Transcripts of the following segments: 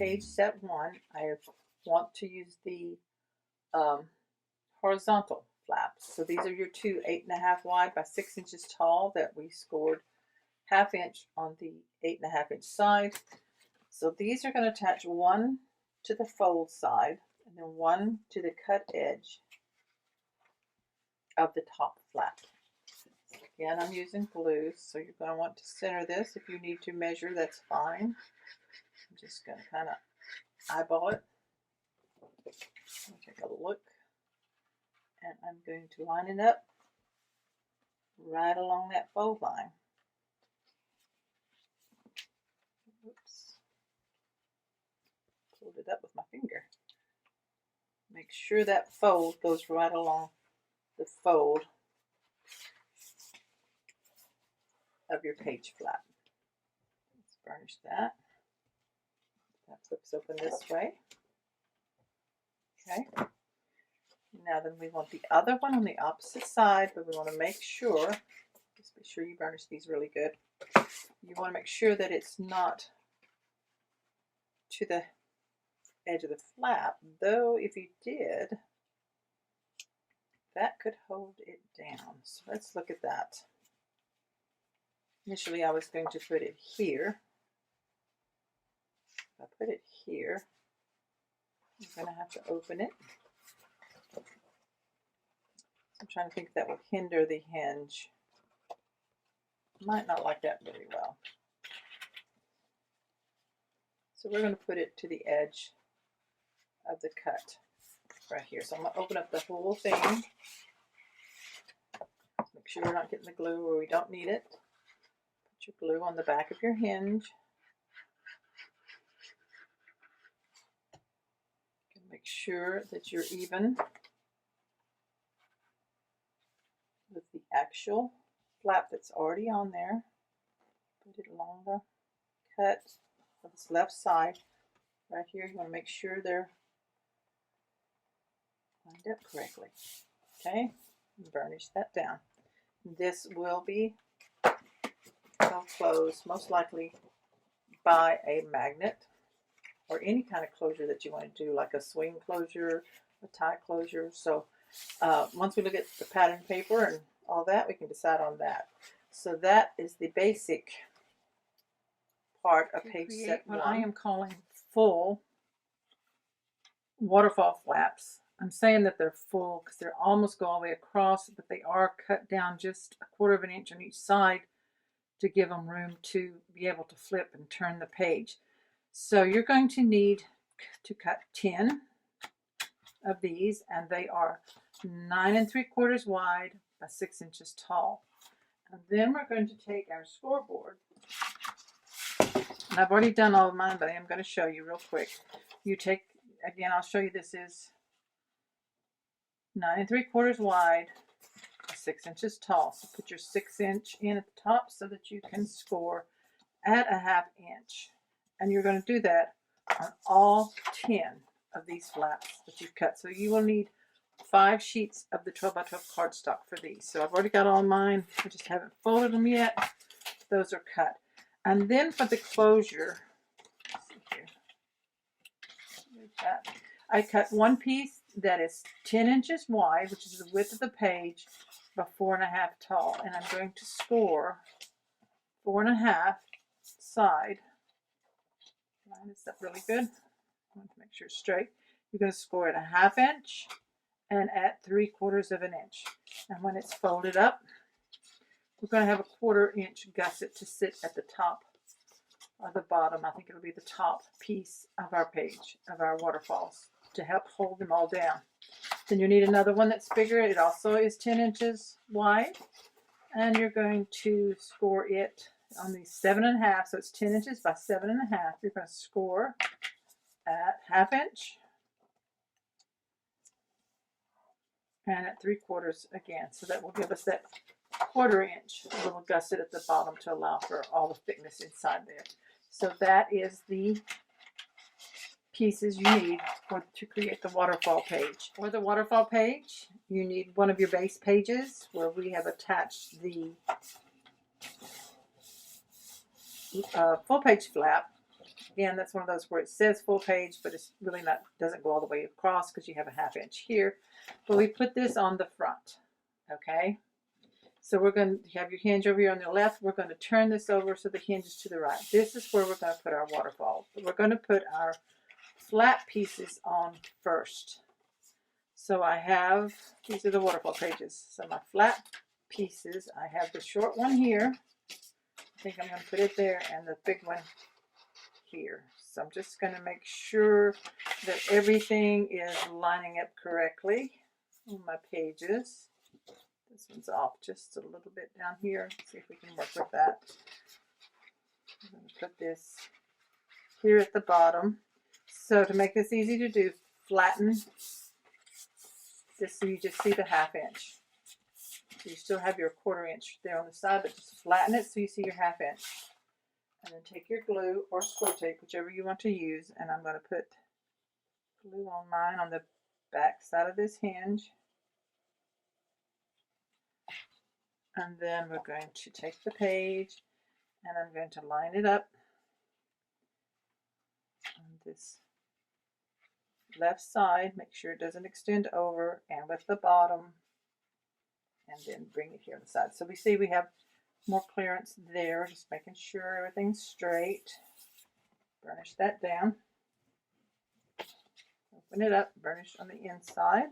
page set 1, I want to use the horizontal flaps. So these are your two 8.5 wide by 6 inches tall that we scored 1/2 inch on the 8.5 inch side. So these are going to attach one to the fold side and then one to the cut edge of the top flap. Again, I'm using glue, so you're going to want to center this. If you need to measure, that's fine. I'm just going to kind of eyeball it. I'll take a look. And I'm going to line it up right along that fold line. Oops. Pulled it up with my finger. Make sure that fold goes right along the fold of your page flap. Let's burnish that. That flips open this way. Okay. Now then we want the other one on the opposite side, but we want to make sure, just be sure you burnish these really good. You want to make sure that it's not to the edge of the flap, though if you did, that could hold it down. So let's look at that. Initially I was going to put it here. If I put it here, I'm going to have to open it. I'm trying to think if that will hinder the hinge. Might not like that very well. So we're going to put it to the edge of the cut right here. So I'm going to open up the whole thing. Make sure we're not getting the glue where we don't need it. Put your glue on the back of your hinge. Make sure that you're even with the actual flap that's already on there. Put it along the cut of this left side. Right here, you want to make sure they're lined up correctly. Okay, and burnish that down. This will be closed most likely by a magnet or any kind of closure that you want to do, like a swing closure, a tie closure. So once we look at the pattern paper and all that, we can decide on that. So that is the basic part of page set 1. What I am calling full waterfall flaps. I'm saying that they're full because they almost go all the way across, but they are cut down just 1/4 inch on each side to give them room to be able to flip and turn the page. So you're going to need to cut 10 of these, and they are 9 3/4 wide by 6 inches tall. And then we're going to take our scoreboard, and I've already done all of mine, but I am going to show you real quick. You take, again, I'll show you, this is 9 3/4 wide, 6 inches tall. So put your 6 inch in at the top so that you can score at a 1/2 inch. And you're going to do that on all 10 of these flaps that you've cut. So you will need 5 sheets of the 12 by 12 cardstock for these. So I've already got all mine. I just haven't folded them yet. Those are cut. And then for the closure, I cut one piece that is 10 inches wide, which is the width of the page, by 4.5 tall. And I'm going to score 4.5 side. Line this up really good. I want to make sure it's straight. You're going to score at a 1/2 inch and at 3/4 inch. And when it's folded up, we're going to have a 1/4 inch gusset to sit at the top or the bottom. I think it'll be the top piece of our page, of our waterfalls, to help hold them all down. Then you need another one that's bigger. It also is 10 inches wide. And you're going to score it on the 7.5. So it's 10 inches by 7.5. You're going to score at 1/2 inch and at 3/4 again. So that will give us that 1/4 inch little gusset at the bottom to allow for all the thickness inside there. So that is the pieces you need to create the waterfall page. For the waterfall page, you need one of your base pages where we have attached the full page flap Again, that's one of those where it says full page, but it's really not, doesn't go all the way across because you have a 1/2 inch here. But we put this on the front, okay? So we're going to have your hinge over here on the left. We're going to turn this over so the hinge is to the right. This is where we're going to put our waterfall. But we're going to put our flat pieces on first. So I have, these are the waterfall pages. So my flat pieces, I have the short one here. I think I'm going to put it there, and the big one here. So I'm just going to make sure that everything is lining up correctly on my pages. This one's off just a little bit down here. Let's see if we can work with that. I'm going to put this here at the bottom. So to make this easy to do, flatten this so you just see the 1/2 inch. So you still have your 1/4 inch there on the side, but just flatten it so you see your 1/2 inch. And then take your glue or score tape, whichever you want to use, and I'm going to put glue on mine on the back side of this hinge. And then we're going to take the page and I'm going to line it up on this left side, make sure it doesn't extend over, and with the bottom, and then bring it here on the side. So we see we have more clearance there, just making sure everything's straight. Burnish that down. Open it up, burnish on the inside.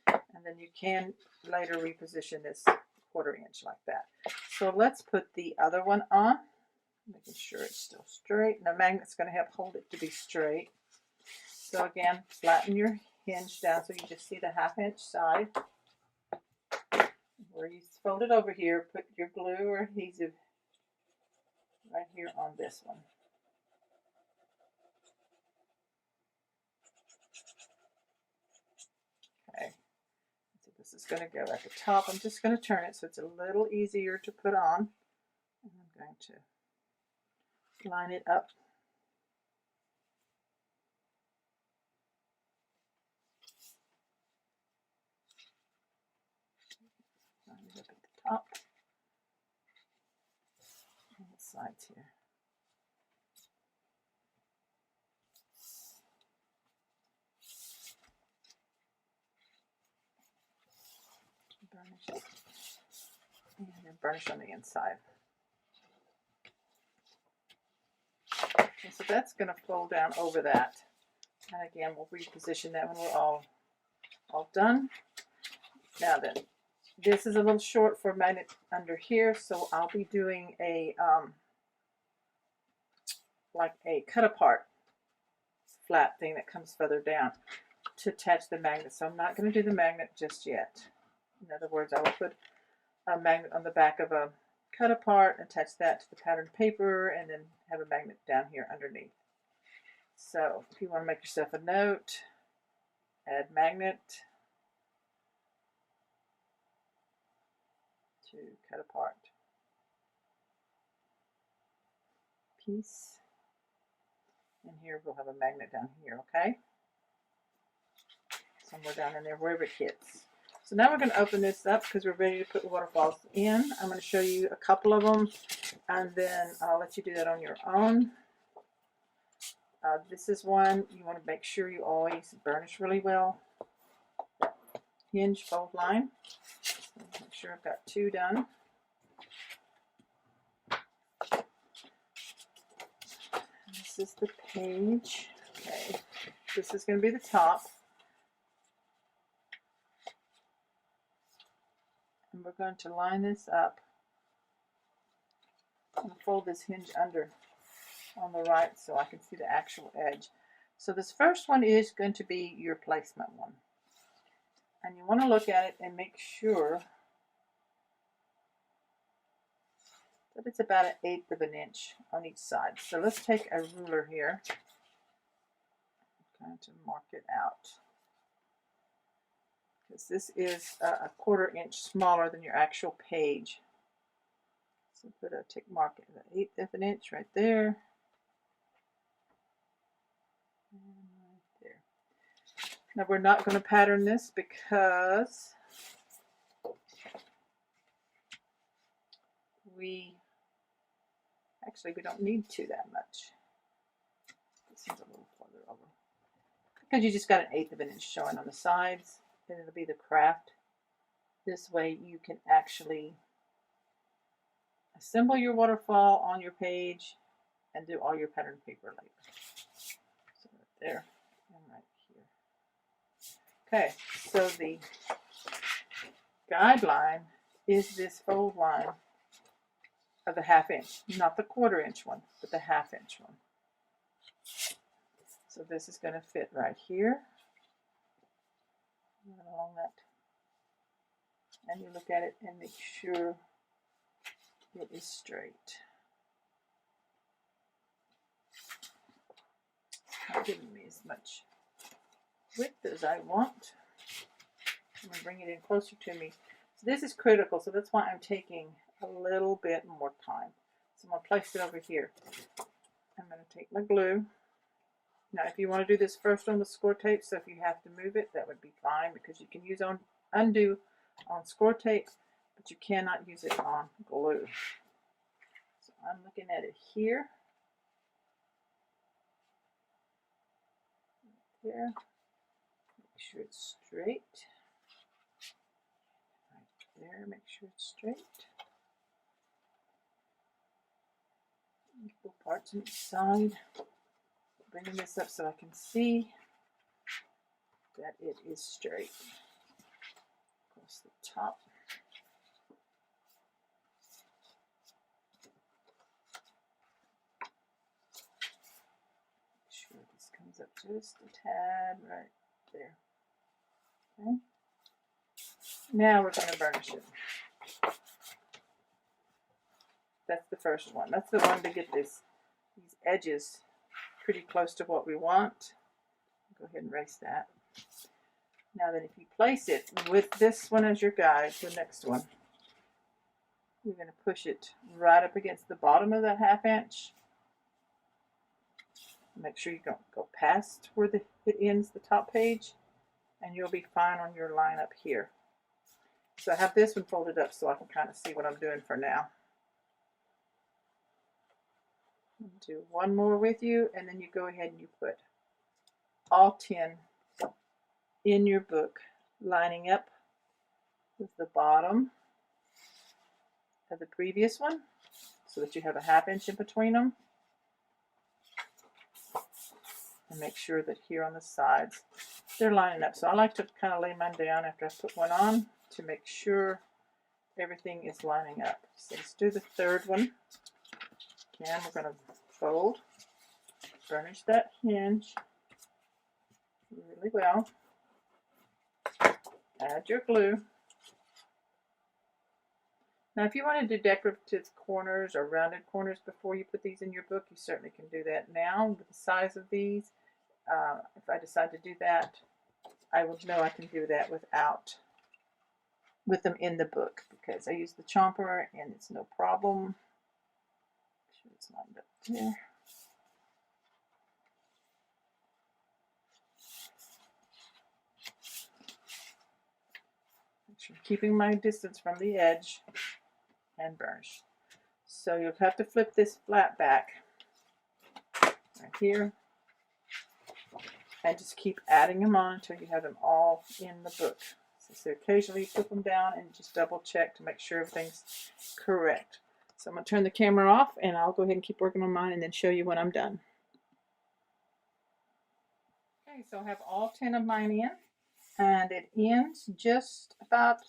And then you can later reposition this 1/4 inch like that. So let's put the other one on, making sure it's still straight. And the magnet's going to help hold it to be straight. So again, flatten your hinge down so you just see the 1/2 inch side. Where you fold it over here, put your glue or adhesive right here on this one. Okay, so this is going to go at the top. I'm just going to turn it so it's a little easier to put on. And I'm going to line it up. Line it up at the top and the sides here. Burnish it, and then burnish on the inside. Okay, so that's going to fold down over that. And again, we'll reposition that when we're all done. Now then, this is a little short for a magnet under here, so I'll be doing a like a cut apart flat thing that comes further down to attach the magnet. So I'm not going to do the magnet just yet. In other words, I will put a magnet on the back of a cut apart, attach that to the patterned paper, and then have a magnet down here underneath. So if you want to make yourself a note, add magnet to cut apart piece. And here we'll have a magnet down here, okay? Somewhere down in there, wherever it hits. So now we're going to open this up because we're ready to put the waterfalls in. I'm going to show you a couple of them, and then I'll let you do that on your own. This is one you want to make sure you always burnish really well. Hinge fold line. So make sure I've got 2 done. This is the page. Okay, this is going to be the top. And we're going to line this up and fold this hinge under on the right so I can see the actual edge. So this first one is going to be your placement one. And you want to look at it and make sure that it's about 1/8 of an inch on each side. So let's take a ruler here. I'm going to mark it out, because this is a 1/4 inch smaller than your actual page. So put a tick mark at 1/8 of an inch right there. And right there. Now we're not going to pattern this because we Actually, we don't need to that much. This one's a little further over. Because you just got 1/8 of an inch showing on the sides. Then it'll be the Kraft. This way you can actually assemble your waterfall on your page and do all your pattern paper later. So right there and right here. Okay, so the guideline is this fold line of the 1/2 inch, not the 1/4 inch one, but the 1/2 inch one. So this is going to fit right here, right along that. And you look at it and make sure it is straight. Not giving me as much width as I want. I'm going to bring it in closer to me. So this is critical, so that's why I'm taking a little bit more time. So I'm going to place it over here. I'm going to take my glue. Now if you want to do this first on the score tape, so if you have to move it, that would be fine, because you can use undo on score tape, but you cannot use it on glue. So I'm looking at it here. Right there. Make sure it's straight. Right there, make sure it's straight. Equal parts on each side. Bringing this up so I can see that it is straight across the top. Make sure this comes up just a tad right there. Okay. Now we're going to burnish it. That's the first one. That's the one to get these edges pretty close to what we want. Go ahead and erase that. Now then, if you place it with this one as your guide, the next one, you're going to push it right up against the bottom of that 1/2 inch. Make sure you don't go past where it ends the top page, and you'll be fine on your line up here. So I have this one folded up so I can kind of see what I'm doing for now. I'll do one more with you, and then you go ahead and you put all 10 in your book, lining up with the bottom of the previous one, so that you have a 1/2 inch in between them. And make sure that here on the sides, they're lining up. So I like to kind of lay mine down after I put one on to make sure everything is lining up. So let's do the third one. Again, we're going to fold, burnish that hinge really well. Add your glue. Now if you want to do decorative corners or rounded corners before you put these in your book, you certainly can do that now. With the size of these, if I decide to do that, I will know I can do that with them in the book, because I use the chomper and it's no problem. Make sure it's lined up there. Make sure I'm keeping my distance from the edge and burnish. So you'll have to flip this flat back right here and just keep adding them on until you have them all in the book. So occasionally flip them down and just double check to make sure everything's correct. So I'm going to turn the camera off and I'll go ahead and keep working on mine and then show you when I'm done. Okay, so I have all 10 of mine in, and it ends just about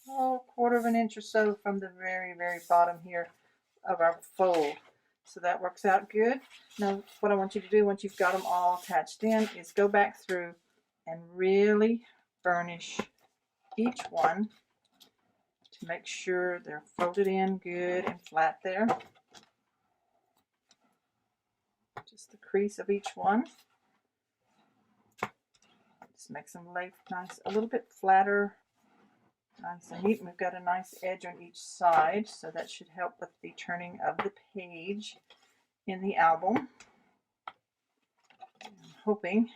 a 1/4 of an inch or so from the very, very bottom here of our fold. So that works out good. Now what I want you to do once you've got them all attached in is go back through and really burnish each one to make sure they're folded in good and flat there. Just the crease of each one. Just makes them lay nice, a little bit flatter. Nice and neat. We've got a nice edge on each side, so that should help with the turning of the page in the album. I'm hoping,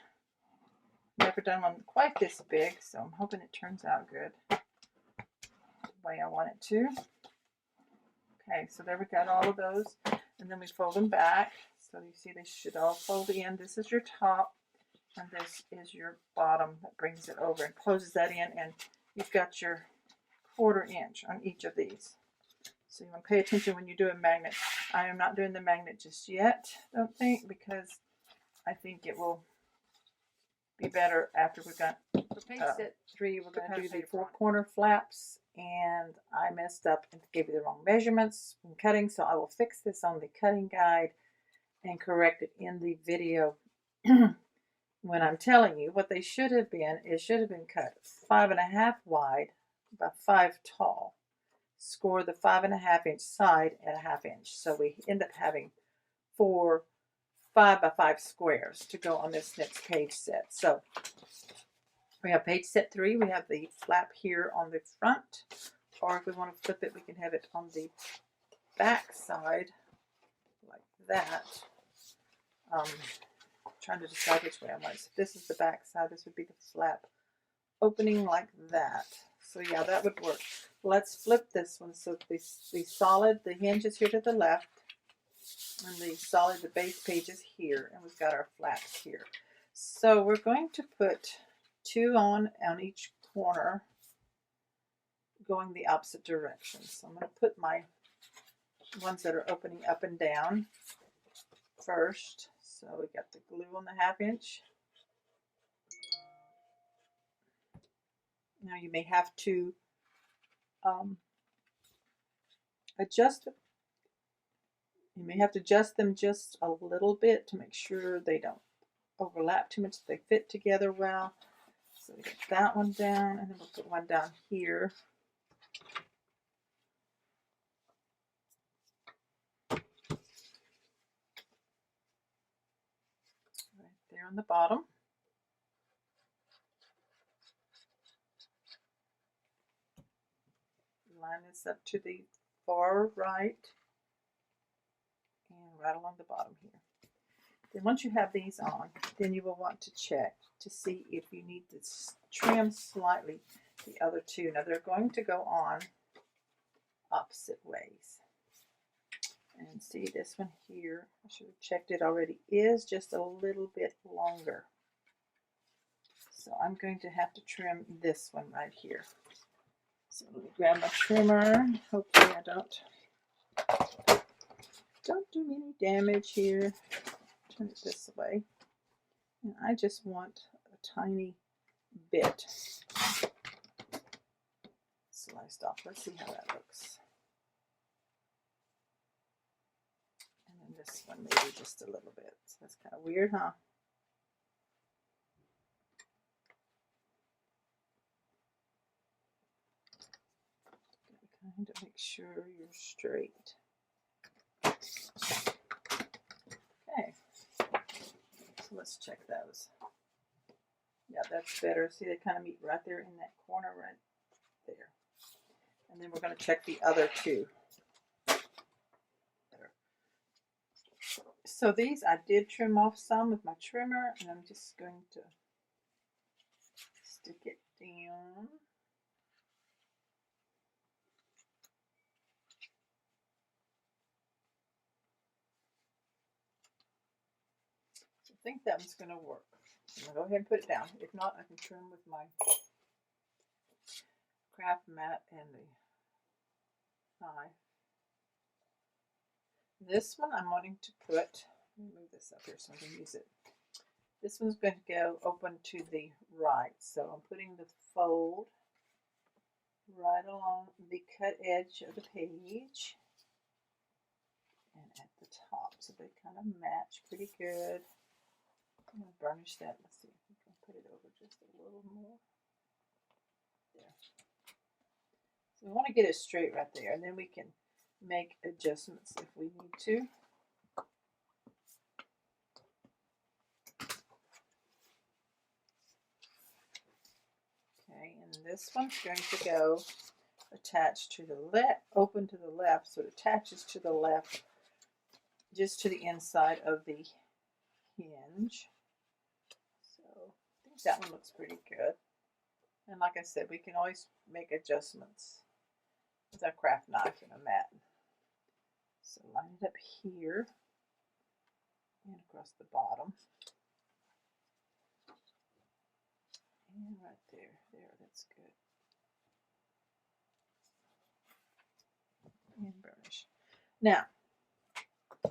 never done one quite this big, so I'm hoping it turns out good the way I want it to. Okay, so there we got all of those. And then we fold them back. So you see they should all fold in. This is your top, and this is your bottom that brings it over and closes that in, and you've got your 1/4 inch on each of these. So you want to pay attention when you do a magnet. I am not doing the magnet just yet, don't think, because I think it will be better after we've got for page set 3. We're going to do the 4-corner flaps, and I messed up and gave you the wrong measurements when cutting, so I will fix this on the cutting guide and correct it in the video. When I'm telling you what they should have been, it should have been cut 5.5 wide by 5 tall. Score the 5.5 inch side at 1/2 inch. So we end up having 4 5 by 5 squares to go on this next page set. So we have page set 3. We have the flap here on the front, or if we want to flip it, we can have it on the back side like that. Trying to decide which way I want it. So this is the back side. This would be the flap opening like that. So yeah, that would work. Let's flip this one. So the solid, the hinge is here to the left, and the solid, the base page is here, and we've got our flaps here. So we're going to put 2 on each corner, going the opposite direction. So I'm going to put my ones that are opening up and down first. So we got the glue on the 1/2 inch. Now you may have to adjust them. You may have to adjust them just a little bit to make sure they don't overlap too much, they fit together well. So we get that one down, and then we'll put one down here. Right there on the bottom. Line this up to the far right and right along the bottom here. Then once you have these on, then you will want to check to see if you need to trim slightly the other 2. Now they're going to go on opposite ways. And see, this one here, I should have checked it already, is just a little bit longer. So I'm going to have to trim this one right here. So let me grab my trimmer. Hopefully I don't do any damage here. Turn it this way. And I just want a tiny bit sliced off. Let's see how that looks. And then this one maybe just a little bit. So that's kind of weird, huh? Kind of make sure you're straight. Okay, so let's check those. Yeah, that's better. See, they kind of meet right there in that corner right there. And then we're going to check the other 2. So these I did trim off some with my trimmer, and I'm just going to stick it down. I think that one's going to work. I'm going to go ahead and put it down. If not, I can trim with my craft mat and the knife. This one I'm wanting to put, let me move this up here so I can use it. This one's going to go open to the right. So I'm putting the fold right along the cut edge of the page and at the top. So they kind of match pretty good. I'm going to burnish that. Let's see if we can put it over just a little more. There. So we want to get it straight right there, and then we can make adjustments if we need to. Okay, and this one's going to go attached to the left, open to the left, so it attaches to the left, just to the inside of the hinge. That one looks pretty good. And like I said, we can always make adjustments with our craft knife and a mat. So line it up here and across the bottom. And right there. There, that's good. And burnish. Now,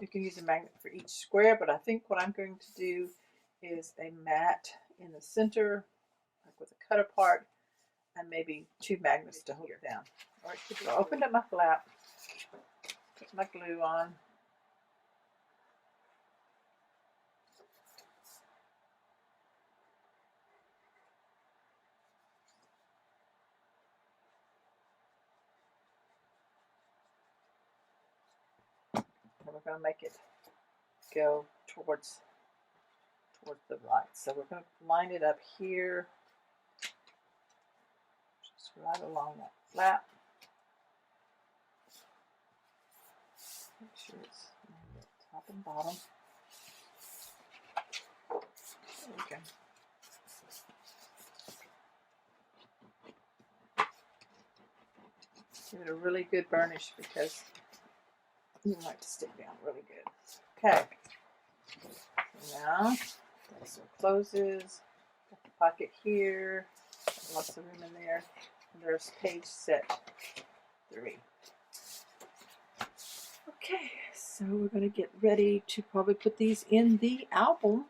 you can use a magnet for each square, but I think what I'm going to do is a mat in the center, like with a cut apart, and maybe 2 magnets to hold it down. All right, so I opened up my flap, put my glue on. And we're going to make it go towards the right. So we're going to line it up here, just right along that flap. Make sure it's top and bottom. There we go. Give it a really good burnish because you want it to stick down really good. Okay. So now this one closes. Got the pocket here. Lots of room in there. And there's page set 3. Okay, so we're going to get ready to probably put these in the album.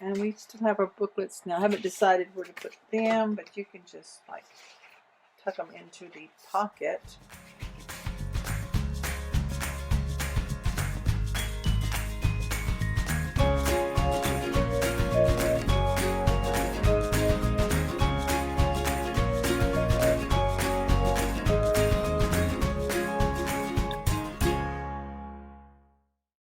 And we still have our booklets now. I haven't decided where to put them, but you can just like tuck them into the pocket.